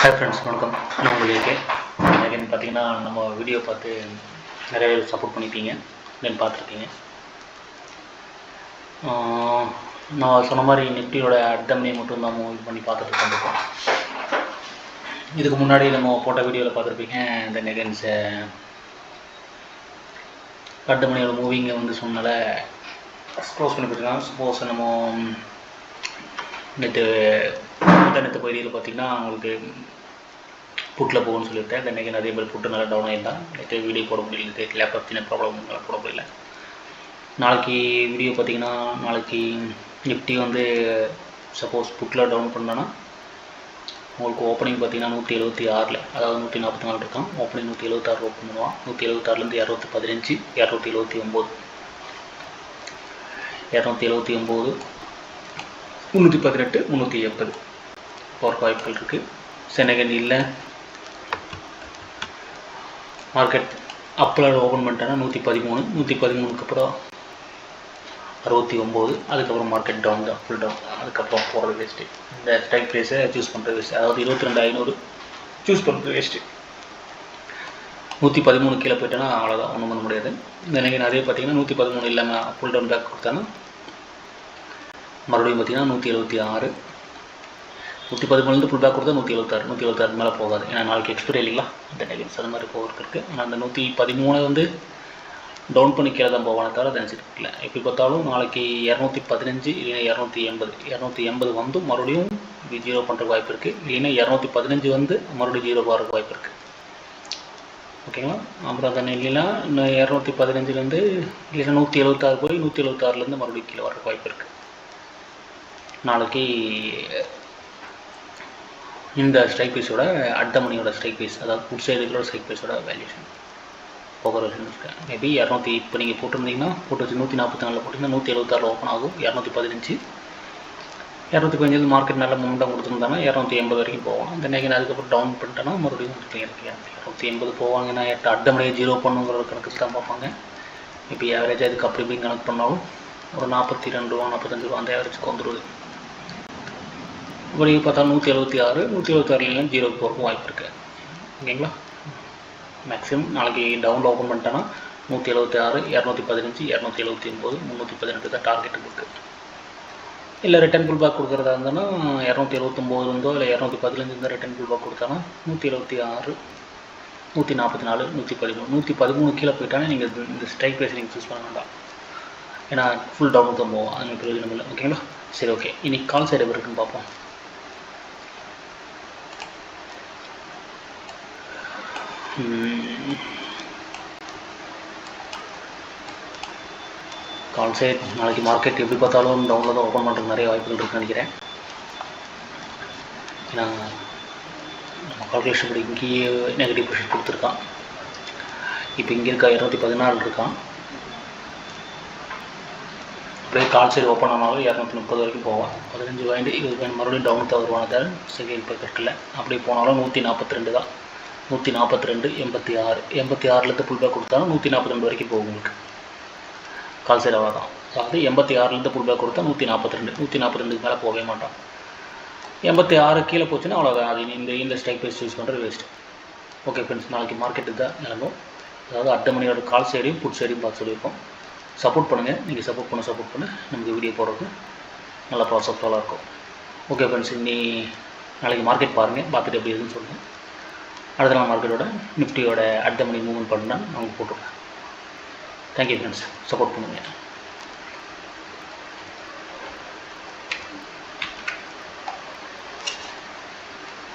Hi friends, வணக்கம். நான் உங்களுக்கு எனக்கு பார்த்தீங்கன்னா நம்ம வீடியோ பார்த்து நிறைய பேர் சப்போர்ட் பண்ணியிருக்கீங்க, தென் பார்த்துருக்கீங்க. நான் சொன்ன மாதிரி நிஃப்டியோட அட்டம்னே மட்டும் நம்ம இது பண்ணி பார்த்துட்டு இருக்கோம். இதுக்கு முன்னாடி நம்ம போட்ட வீடியோவில் பார்த்துருப்பீங்க. இந்த நெகன்ஸ் அட்டமணியோட மூவிங்கை வந்து சொன்னால க்ளோஸ் பண்ணி போட்டுருக்காங்க. சப்போஸ் நம்ம நேற்று பகுதியில் பார்த்திங்கன்னா உங்களுக்கு புட்டில் போகும்னு சொல்லியிருக்கேன். இன்றைக்கி நிறைய பேர் புட்டு நல்லா டவுன் ஆகிருந்தான். நேற்று வீடியோ போட முடியல, லேப்டாப் சின்ன ப்ராப்ளம் போட முடியல. நாளைக்கு வீடியோ பார்த்திங்கன்னா நாளைக்கு நிஃப்டி வந்து சப்போஸ் புட்டில் டவுன் பண்ணோன்னா உங்களுக்கு ஓப்பனிங் பார்த்திங்கன்னா 176, அதாவது 144 இருக்கான். ஓப்பனிங் 176 ஓப்பன் பண்ணுவான். 176லேருந்து 215, 279, 279, 318, 380 போகிற வாய்ப்புகள் இருக்குது. செனகன் இல்லை. மார்க்கெட் அப்பில் ஓப்பன் பண்ணிட்டேன்னா 113, 113க்கு அப்புறம் 69, அதுக்கப்புறம் மார்க்கெட் டவுன் தான், ஃபுல் டவுன். அதுக்கப்புறம் போகிறது வேஸ்ட்டு. இந்த ஸ்ட்ரைக் ப்ரைஸை சூஸ் பண்ணுறது வேஸ்ட்டு. அதாவது 22,500 சூஸ் பண்ணுறது வேஸ்ட்டு. 113 கீழே போயிட்டேன்னா அவ்வளோதான், ஒன்றும் பண்ண முடியாது. எனக்கு நிறைய பார்த்தீங்கன்னா 113 இல்லாமல் ஃபுல் டவுன் பேக் கொடுத்தாங்கன்னா மறுபடியும் பார்த்தீங்கன்னா 176, 113 ஃபுல் பேக் கொடுத்தா 176, 176 மேலே போகாது. ஏன்னா நாளைக்கு எக்ஸ்பைரி இல்லைங்களா, இந்த நெகன்ஸ் அது மாதிரி போகிறதுக்கு இருக்குது. ஆனால் அந்த 113 வந்து டவுன் பண்ணி கீழே தான் போவானே தவிர நினச்சிட்டு இல்லை. எப்படி பார்த்தாலும் நாளைக்கு 215 இல்லைன்னா 280 வந்து மறுபடியும் ஜீரோ பண்ணுறதுக்கு வாய்ப்பு இருக்குது. இல்லைன்னா 215 வந்து மறுபடியும் ஜீரோ போகிறதுக்கு வாய்ப்பு இருக்குது. ஓகேங்களா. அப்புறம் தானே இல்லைன்னா இன்னும் 215லேருந்து இல்லைன்னா 176 போய் 176லேருந்து மறுபடியும் கீழே வர்றதுக்கு வாய்ப்பு இருக்குது. நாளைக்கு இந்த ஸ்ட்ரைக் ப்ரைஸோட அடுத்த மணியோட ஸ்ட்ரைக் ப்ரைஸ், அதாவது புட் சைடுகளோட ஸ்ட்ரைக் ப்ரைஸோட வேல்யூஷன் போகிற விஷயம் இருக்குது. மேபி 200 இப்போ நீங்கள் போட்டிருந்தீங்கன்னா போட்டு வச்சு 144 போட்டிங்கன்னா 176 ஓப்பன் ஆகும். 215, 215 மார்க்கெட் நல்ல மூமெண்டம் கொடுத்துருந்தாங்கன்னா 280 வரைக்கும் போவோம். அந்த நெகன் அதுக்கப்புறம் டவுன் பண்ணிட்டேன்னா மறுபடியும் 280 போவாங்கன்னா அடுத்த மணியை ஜீரோ பண்ணுங்கிற கணக்கு தான் பார்ப்பாங்க. இப்போ ஆவரேஜ் அதுக்கு அப்படி இப்படி கணக்கு பண்ணாலும் ஒரு 42 ரூபா 45 ரூபா அந்த ஆவரேஜுக்கு வந்துடுது. இப்படி பார்த்தா 176, 176 ஜீரோ போகிறதுக்கு வாய்ப்பு இருக்குது. ஓகேங்களா. மேக்ஸிமம் நாளைக்கு டவுனில் ஓப்பன் பண்ணிட்டேன்னா 176, 215, 279, 318 தான் டார்கெட்டு இருக்குது. இல்லை ரிட்டன் புல் பேக் கொடுக்குறதா இருந்தோன்னா 279 இருந்தோ இல்லை 215 இருந்தால் ரிட்டன் புல் பேக் கொடுத்தானா 176, 144, 113 கீழே போயிட்டானே நீங்கள் இந்த ஸ்ட்ரைக் ப்ரைஸ் நீங்கள் சூஸ் பண்ண வேண்டாம். ஏன்னா ஃபுல் டவுனுக்கு தான் போவோம், அது பிரயோஜனம் இல்லை. ஓகேங்களா. சரி, ஓகே. இன்றைக்கி கால் சைடு எப்படி இருக்குன்னு பார்ப்போம். கால் சைட் நாளைக்கு மார்க்கெட் எப்படி பார்த்தாலும் டவுனில் தான் ஓப்பன் பண்ணுறதுக்கு நிறைய வாய்ப்புகள் இருக்குன்னு நினைக்கிறேன். ஏன்னா நம்ம கால்குலேஷன் படி இங்கேயே நெகட்டிவ் ப்ரெஷர் கொடுத்துருக்கான். இப்போ இங்கே இருக்கா 214 இருக்கான். அப்படியே கால் சைடு ஓப்பன் ஆனாலும் 230 வரைக்கும் போவான். 15 பாயிண்ட் 20 பாயிண்ட் மறுபடியும் டவுன் தான் வருவானது செகண்ட் இப்போ இருக்குல்ல. அப்படி போனாலும் 142 தான். 142, 86, 86லேருந்து புல் பேக் கொடுத்தாலும் 142 வரைக்கும் போகும் உங்களுக்கு. கால் சைடு அவ்வளோதான். அதாவது 86லேருந்து புல் பேக் கொடுத்தா 142, 142க்கு மேலே போகவே மாட்டோம். 86 கீழே போச்சுன்னா அவ்வளோதான். அது இந்த ஸ்ட்ரைக் ப்ரைஸ் யூஸ் பண்ணுறது வேஸ்ட்டு. ஓகே ஃப்ரெண்ட்ஸ், நாளைக்கு மார்க்கெட்டு தான் நிலமும். அதாவது அடுத்த மணியோட கால் சைடையும் புட் சைடையும் பார்த்து சொல்லியிருக்கோம். சப்போர்ட் பண்ணுங்கள். நீங்கள் சப்போர்ட் பண்ண நமக்கு வீடியோ போடுறது நல்லா ப்ராசஸ்ஃபுல்லாக இருக்கும். ஓகே ஃப்ரெண்ட்ஸ், நாளைக்கு மார்க்கெட் பாருங்கள், பார்த்துட்டு எப்படி இருக்குன்னு சொல்லுங்கள். அடுத்த நாள் மார்க்கெட்டோட நிஃப்டியோட அடுத்த மணி மூவ்மெண்ட் பண்ணால் அவங்க போட்டுருக்கேன். தேங்க்யூ ஃப்ரெண்ட்ஸ், சப்போர்ட் பண்ணுங்கள்.